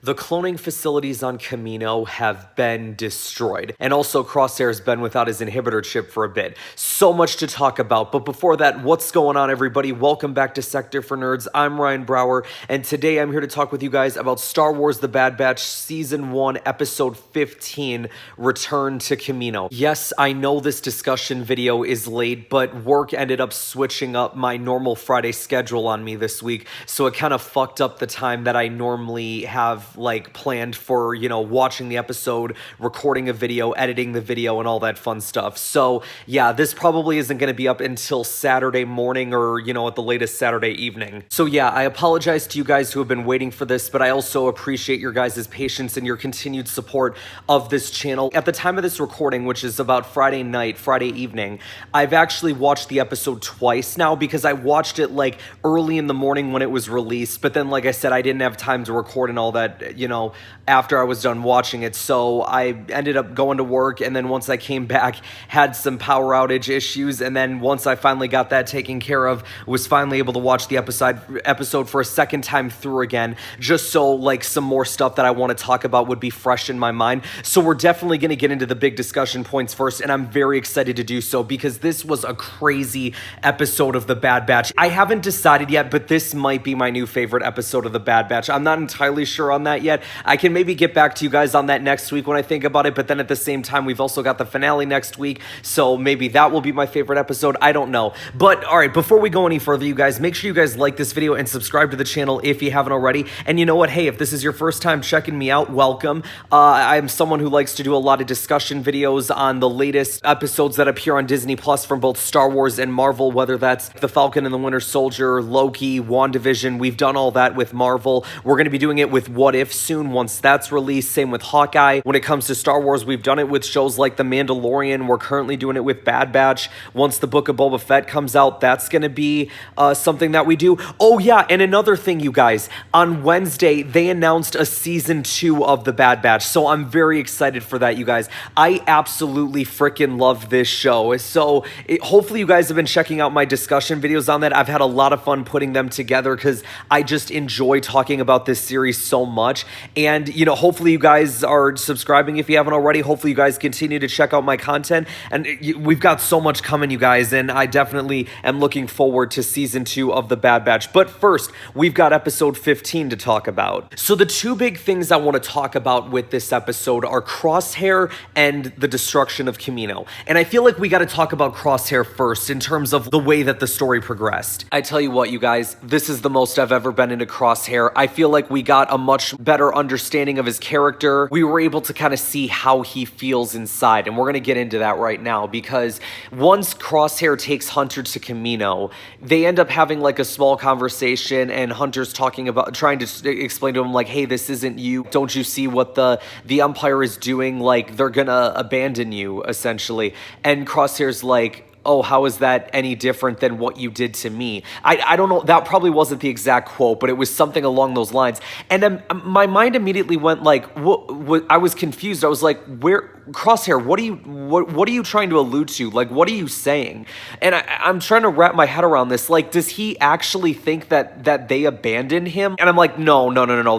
The cloning facilities on Kamino have been destroyed, and also Crosshair's been without his inhibitor chip for a bit. So much to talk about, but before that, what's going on, everybody? Welcome back to Sector for Nerds. I'm Ryan Brower, and today I'm here to talk with you guys about Star Wars The Bad Batch Season 1, Episode 15, Return to Kamino. Yes, I know this discussion video is late, but work ended up switching up my normal Friday schedule on me this week, so it kind of fucked up the time that I normally have planned for, watching the episode, recording a video, editing the video, and all that fun stuff. So yeah, this probably isn't going to be up until Saturday morning or, at the latest Saturday evening. So yeah, I apologize to you guys who have been waiting for this, but I also appreciate your guys' patience and your continued support of this channel. At the time of this recording, which is about Friday night, Friday evening, I've actually watched the episode twice now because I watched it early in the morning when it was released, but then like I said, I didn't have time to record and all that, after I was done watching it. So I ended up going to work, and then once I came back, had some power outage issues, and then once I finally got that taken care of, was finally able to watch the episode for a second time through again, just so some more stuff that I want to talk about would be fresh in my mind. So we're definitely going to get into the big discussion points first, and I'm very excited to do so because this was a crazy episode of The Bad Batch. I haven't decided yet, but this might be my new favorite episode of The Bad Batch. I'm not entirely sure on that yet. I can maybe get back to you guys on that next week when I think about it, but then at the same time, we've also got the finale next week, so maybe that will be my favorite episode. I don't know. But all right, before we go any further, you guys, make sure you guys like this video and subscribe to the channel if you haven't already. And you know what? Hey, if this is your first time checking me out, welcome. I'm someone who likes to do a lot of discussion videos on the latest episodes that appear on Disney Plus from both Star Wars and Marvel, whether that's The Falcon and the Winter Soldier, Loki, WandaVision. We've done all that with Marvel. We're going to be doing it with What If soon once that's released. Same with Hawkeye. When it comes to Star Wars, we've done it with shows like The Mandalorian. We're currently doing it with Bad Batch. Once the Book of Boba Fett comes out, that's going to be something that we do. Oh yeah, and another thing, you guys, on Wednesday, they announced a Season 2 of The Bad Batch, so I'm very excited for that, you guys. I absolutely freaking love this show. So hopefully you guys have been checking out my discussion videos on that. I've had a lot of fun putting them together because I just enjoy talking about this series so much. And, hopefully you guys are subscribing if you haven't already. Hopefully you guys continue to check out my content. And we've got so much coming, you guys, and I definitely am looking forward to Season 2 of The Bad Batch. But first, we've got Episode 15 to talk about. So the two big things I want to talk about with this episode are Crosshair and the destruction of Kamino. And I feel like we got to talk about Crosshair first in terms of the way that the story progressed. I tell you what, you guys, this is the most I've ever been into Crosshair. I feel like we got a much better understanding of his character. We were able to kind of see how he feels inside, and we're going to get into that right now because once Crosshair takes Hunter to Kamino, they end up having a small conversation, and Hunter's trying to explain to him hey, this isn't you. Don't you see what the Empire is doing? They're gonna abandon you, essentially. And Crosshair's oh, how is that any different than what you did to me? I don't know. That probably wasn't the exact quote, but it was something along those lines. And then my mind immediately went what? I was confused. I was like, where? Crosshair, what are you trying to allude to? What are you saying? And I'm trying to wrap my head around this. Does he actually think that they abandoned him? And I'm like, no,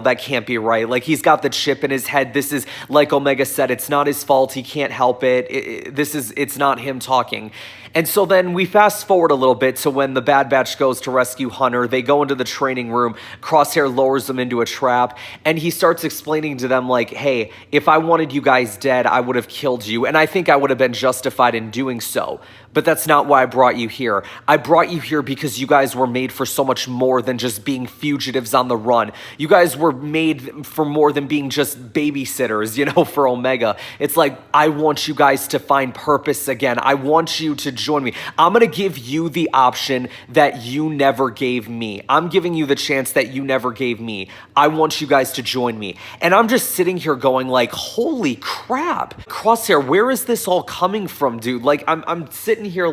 that can't be right. He's got the chip in his head. This is, like Omega said, it's not his fault. He can't help it. It's not him talking. And so then we fast forward a little bit to when the Bad Batch goes to rescue Hunter. They go into the training room. Crosshair lowers them into a trap, and he starts explaining to them hey, if I wanted you guys dead, I would have killed you, and I think I would have been justified in doing so. But that's not why I brought you here. I brought you here because you guys were made for so much more than just being fugitives on the run. You guys were made for more than being just babysitters, for Omega. It's I want you guys to find purpose again. I want you to join me. I'm going to give you the option that you never gave me. I'm giving you the chance that you never gave me. I want you guys to join me. And I'm just sitting here going holy crap. Crosshair, where is this all coming from, dude? I'm sitting here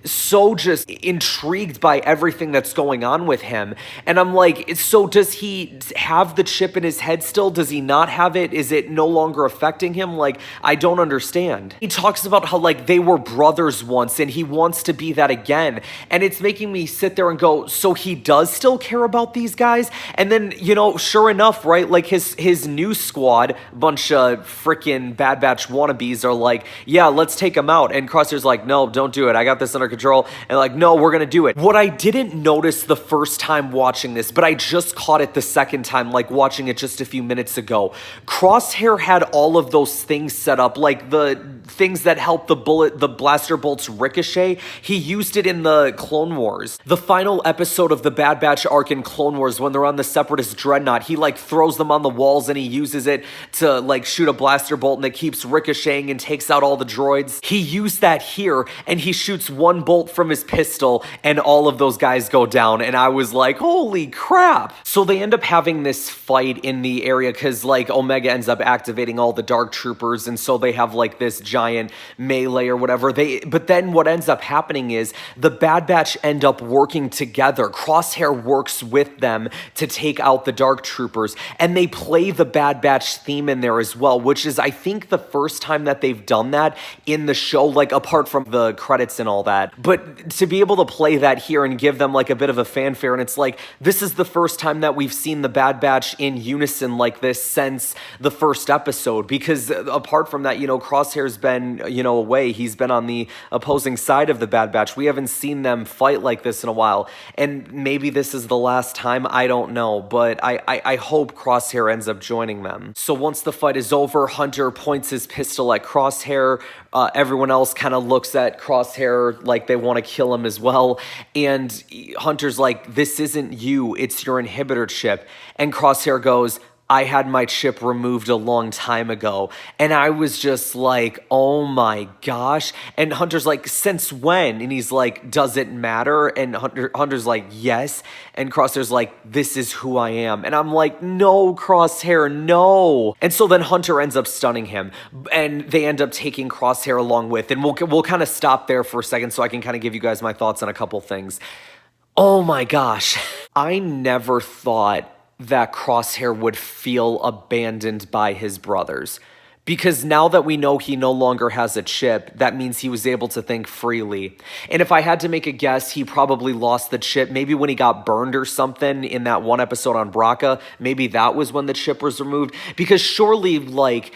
so just intrigued by everything that's going on with him. And I'm like, so does he have the chip in his head still? Does he not have it? Is it no longer affecting him? Like, I don't understand. He talks about how like they were brothers once and he wants to be that again. And it's making me sit there and go, so he does still care about these guys? And then, you know, sure enough, right, like his new squad, bunch of freaking Bad Batch wannabes are like, yeah, let's take him out. And Crosshair's like, no, don't do it. I got this under control. And like, no, we're gonna do it. What I didn't notice the first time watching this, but I just caught it the second time, like watching it just a few minutes ago. Crosshair had all of those things set up, like the things that help the blaster bolts ricochet. He used it in the Clone Wars. The final episode of the Bad Batch arc in Clone Wars, when they're on the Separatist dreadnought, he like throws them on the walls and he uses it to like shoot a blaster bolt and it keeps ricocheting and takes out all the droids. He used that here and he shoots one bolt from his pistol and all of those guys go down, and I was like, holy crap. So they end up having this fight in the area because like Omega ends up activating all the Dark Troopers, and so they have like this giant melee or whatever. But then what ends up happening is the Bad Batch end up working together. Crosshair works with them to take out the Dark Troopers, and they play the Bad Batch theme in there as well, which is I think the first time that they've done that in the show, like apart from the credits and all that. But to be able to play that here and give them like a bit of a fanfare, and it's like, this is the first time that we've seen the Bad Batch in unison like this since the first episode, because apart from that, you know, Crosshair's been, you know, away. He's been on the opposing side of the Bad Batch. We haven't seen them fight like this in a while, and maybe this is the last time, I don't know, but I hope Crosshair ends up joining them. So once the fight is over, Hunter points his pistol at Crosshair. Everyone else kind of looks at Crosshair like they want to kill him as well, and Hunter's like, this isn't you, it's your inhibitor chip. And Crosshair goes, I had my chip removed a long time ago. And I was just like, oh my gosh. And Hunter's like, since when? And he's like, does it matter? And Hunter's like, yes. And Crosshair's like, this is who I am. And I'm like, no, Crosshair, no. And so then Hunter ends up stunning him, and they end up taking Crosshair along with. And we'll kind of stop there for a second so I can kind of give you guys my thoughts on a couple things. Oh my gosh. I never thought that Crosshair would feel abandoned by his brothers. Because now that we know he no longer has a chip, that means he was able to think freely. And if I had to make a guess, he probably lost the chip maybe when he got burned or something in that one episode on Braca. Maybe that was when the chip was removed. Because surely, like,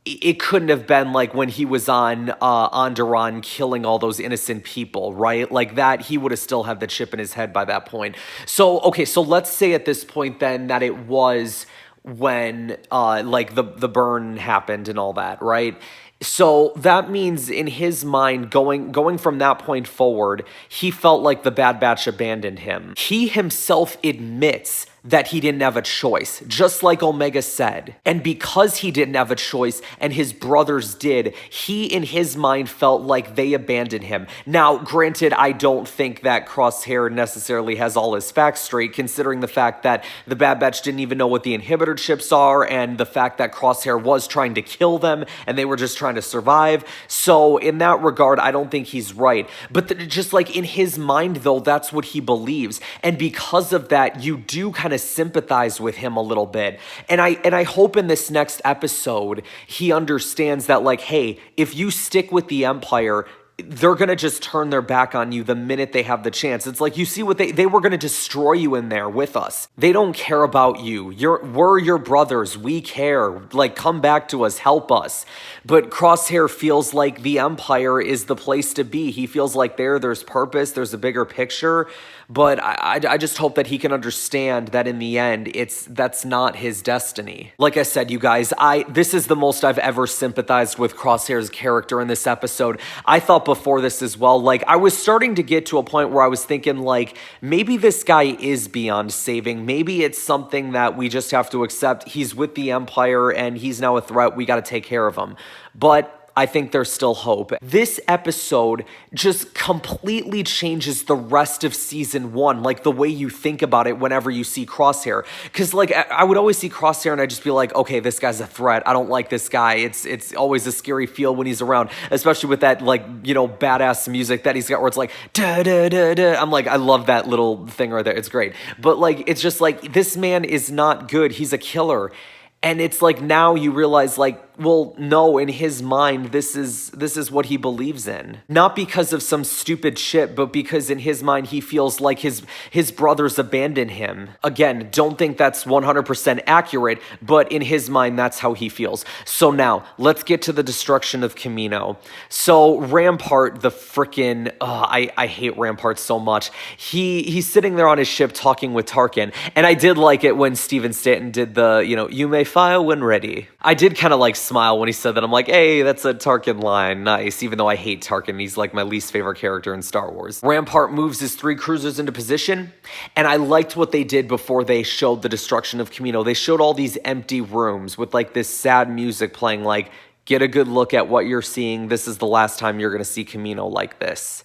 it couldn't have been like when he was on Onderon killing all those innocent people, right? Like that, he would have still had the chip in his head by that point. So, okay, so let's say at this point then that it was when like the burn happened and all that, right? So that means in his mind, going from that point forward, he felt like the Bad Batch abandoned him. He himself admits that he didn't have a choice, just like Omega said. And because he didn't have a choice and his brothers did, he in his mind felt like they abandoned him. Now, granted, I don't think that Crosshair necessarily has all his facts straight, considering the fact that the Bad Batch didn't even know what the inhibitor chips are, and the fact that Crosshair was trying to kill them and they were just trying to survive. So in that regard, I don't think he's right. But just like in his mind, though, that's what he believes. And because of that, you do kind of sympathize with him a little bit. And I hope in this next episode, he understands that, like, hey, if you stick with the Empire, they're going to just turn their back on you the minute they have the chance. It's like, you see what they were going to destroy you in there with us. They don't care about you. We're your brothers. We care. Like, come back to us. Help us. But Crosshair feels like the Empire is the place to be. He feels like there's purpose. There's a bigger picture. But I just hope that he can understand that in the end, that's not his destiny. Like I said, you guys, this is the most I've ever sympathized with Crosshair's character in this episode. I thought before this as well, like, I was starting to get to a point where I was thinking, like, maybe this guy is beyond saving. Maybe it's something that we just have to accept. He's with the Empire and he's now a threat. We got to take care of him. But I think there's still hope. This episode just completely changes the rest of season 1, like the way you think about it whenever you see Crosshair. Because like I would always see Crosshair and I'd just be like, okay, this guy's a threat. I don't like this guy. It's always a scary feel when he's around, especially with that like, you know, badass music that he's got where it's like da da da da. I'm like, I love that little thing right there. It's great. But like, it's just like, this man is not good. He's a killer. And it's like now you realize like, well, no, in his mind, this is what he believes in. Not because of some stupid shit, but because in his mind, he feels like his brothers abandoned him. Again, don't think that's 100% accurate, but in his mind, that's how he feels. So now, let's get to the destruction of Kamino. So Rampart, the frickin', I hate Rampart so much. He's sitting there on his ship talking with Tarkin, and I did like it when Steven Stanton did the, you know, you may fire when ready. I did kind of like smile when he said that. I'm like, hey, that's a Tarkin line. Nice. Even though I hate Tarkin, he's like my least favorite character in Star Wars. Rampart moves his 3 cruisers into position, and I liked what they did before they showed the destruction of Kamino. They showed all these empty rooms with like this sad music playing, like, get a good look at what you're seeing. This is the last time you're going to see Kamino like this.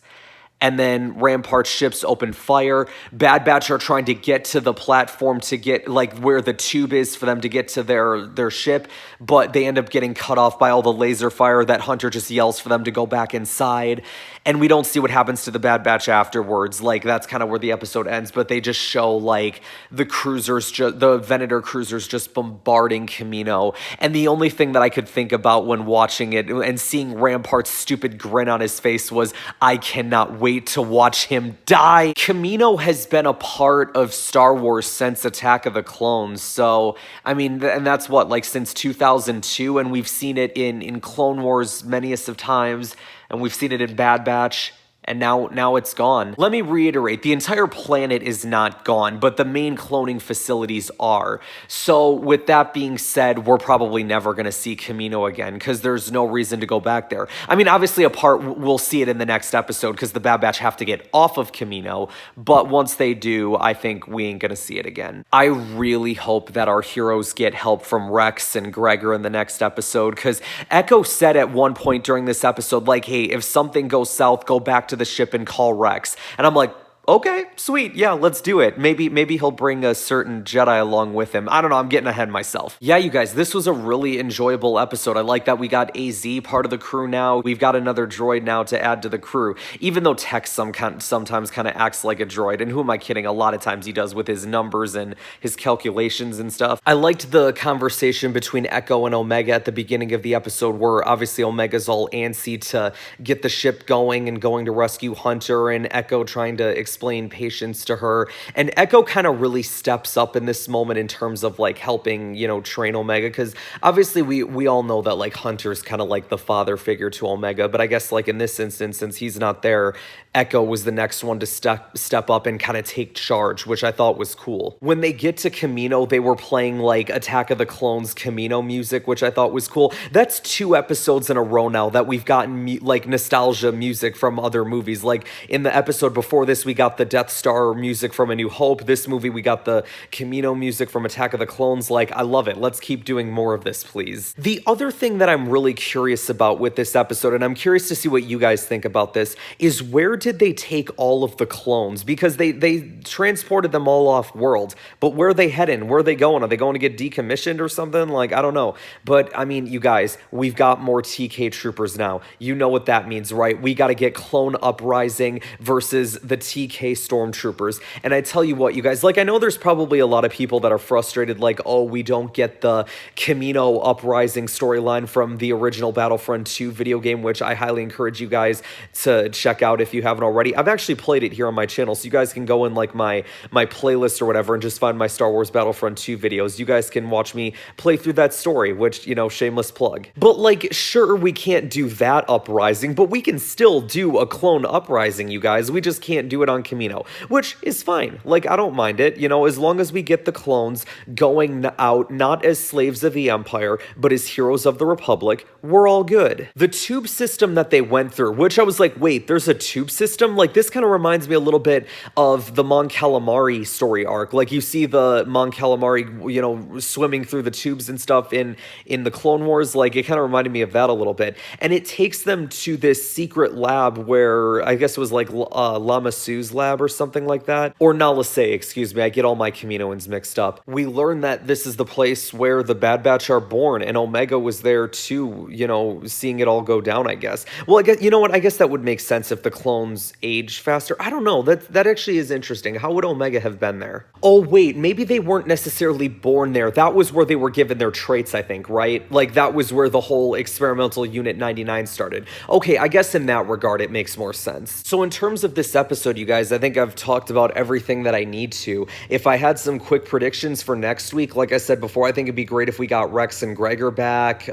And then Rampart's ships open fire. Bad Batch are trying to get to the platform to get, like, where the tube is for them to get to their ship, but they end up getting cut off by all the laser fire that Hunter just yells for them to go back inside. And we don't see what happens to the Bad Batch afterwards. Like, that's kind of where the episode ends, but they just show, like, the cruisers, the Venator cruisers just bombarding Kamino. And the only thing that I could think about when watching it and seeing Rampart's stupid grin on his face was, I cannot wait to watch him die. Kamino has been a part of Star Wars since Attack of the Clones. So, I mean, and that's what, like since 2002, and we've seen it in Clone Wars manyest of times, and we've seen it in Bad Batch. And now it's gone. Let me reiterate, the entire planet is not gone, but the main cloning facilities are. So with that being said, we're probably never going to see Kamino again because there's no reason to go back there. I mean, obviously we'll see it in the next episode because the Bad Batch have to get off of Kamino, but once they do, I think we ain't going to see it again. I really hope that our heroes get help from Rex and Gregor in the next episode because Echo said at one point during this episode, like, hey, if something goes south, go back to the ship and call Rex. And I'm like, okay, sweet, yeah, let's do it. Maybe he'll bring a certain Jedi along with him. I don't know, I'm getting ahead of myself. Yeah, you guys, this was a really enjoyable episode. I like that we got AZ part of the crew now. We've got another droid now to add to the crew, even though Tech sometimes kind of acts like a droid, and who am I kidding? A lot of times he does with his numbers and his calculations and stuff. I liked the conversation between Echo and Omega at the beginning of the episode where obviously Omega's all antsy to get the ship going and going to rescue Hunter, and Echo trying to explain patience to her. And Echo kind of really steps up in this moment in terms of like helping, you know, train Omega, because obviously we all know that like Hunter's kind of like the father figure to Omega, but I guess like in this instance, since he's not there, Echo was the next one to step up and kind of take charge, which I thought was cool. When they get to Kamino, they were playing like Attack of the Clones Kamino music, which I thought was cool. That's 2 episodes in a row now that we've gotten like nostalgia music from other movies. Like in the episode before this, we got the Death Star music from A New Hope. This movie, we got the Kamino music from Attack of the Clones. Like, I love it. Let's keep doing more of this, please. The other thing that I'm really curious about with this episode, and I'm curious to see what you guys think about this, is where did they take all of the clones? Because they transported them all off world, but where are they heading? Where are they going? Are they going to get decommissioned or something? Like, I don't know. But, I mean, you guys, we've got more TK troopers now. You know what that means, right? We got to get Clone Uprising versus the TK stormtroopers. And I tell you what, you guys, like, I know there's probably a lot of people that are frustrated, like, oh, we don't get the Kamino Uprising storyline from the original Battlefront 2 video game, which I highly encourage you guys to check out if you haven't already. I've actually played it here on my channel, so you guys can go in like my playlist or whatever and just find my Star Wars Battlefront 2 videos. You guys can watch me play through that story, which, you know, shameless plug. But like, sure, we can't do that uprising, but we can still do a clone uprising, you guys. We just can't do it on Kamino, which is fine. Like, I don't mind it, you know, as long as we get the clones going out, not as slaves of the Empire, but as heroes of the Republic, we're all good. The tube system that they went through, which I was like, wait, there's a tube system. Like, this kind of reminds me a little bit of the Mon Calamari story arc. Like, you see the Mon Calamari, you know, swimming through the tubes and stuff in the Clone Wars. Like, it kind of reminded me of that a little bit. And it takes them to this secret lab where, I guess it was like Lama Su's lab or something like that. Or Nala Se, excuse me. I get all my Kaminoans mixed up. We learn that this is the place where the Bad Batch are born, and Omega was there too, you know, seeing it all go down, I guess. Well, I guess, you know what? I guess that would make sense if the clones age faster. I don't know. That actually is interesting. How would Omega have been there? Oh, wait, maybe they weren't necessarily born there. That was where they were given their traits, I think, right? Like, that was where the whole experimental Unit 99 started. Okay, I guess in that regard, it makes more sense. So in terms of this episode, you guys, I think I've talked about everything that I need to. If I had some quick predictions for next week, like I said before, I think it'd be great if we got Rex and Gregor back.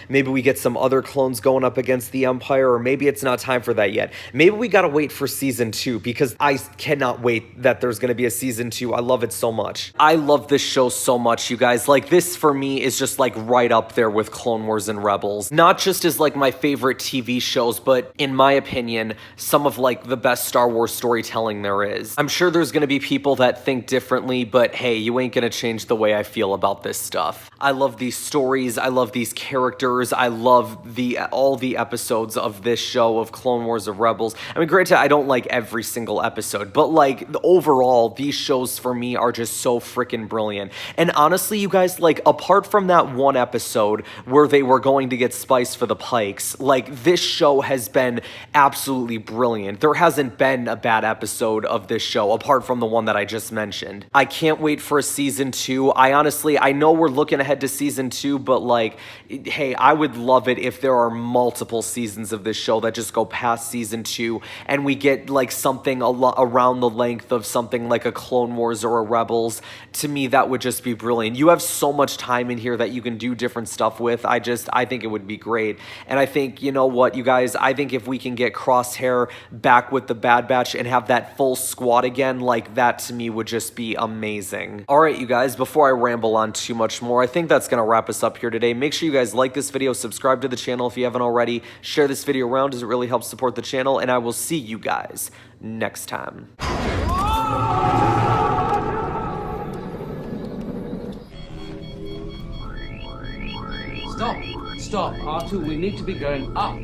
Maybe we get some other clones going up against the Empire, or maybe it's not time for that yet. Maybe we gotta wait for season 2, because I cannot wait that there's gonna be a season 2. I love it so much. I love this show so much, you guys. Like, this for me is just like right up there with Clone Wars and Rebels. Not just as like my favorite TV shows, but in my opinion, some of like the best Star Wars storytelling there is. I'm sure there's gonna be people that think differently, but hey, you ain't gonna change the way I feel about this stuff. I love these stories, I love these characters, I love all the episodes of this show, of Clone Wars, of Rebels. I mean, granted, I don't like every single episode, but like overall, these shows for me are just so freaking brilliant. And honestly, you guys, like, apart from that one episode where they were going to get spice for the Pikes, like, this show has been absolutely brilliant. There hasn't been a bad episode of this show apart from the one that I just mentioned. I can't wait for a season 2. I know we're looking ahead to season 2, but like, hey, I would love it if there are multiple seasons of this show that just go past season 2 and we get like something around the length of something like a Clone Wars or a Rebels. To me, that would just be brilliant. You have so much time in here that you can do different stuff with. I think it would be great. And I think, you know what, you guys, I think if we can get Crosshair back with the Bad Batch and have that full squad again, like, that to me would just be amazing. All right, you guys, before I ramble on too much more, I think that's going to wrap us up here today. Make sure you guys like this video, subscribe to the channel if you haven't already, share this video around as it really helps support the channel, and I will see you guys next time. Stop! R2, we need to be going up.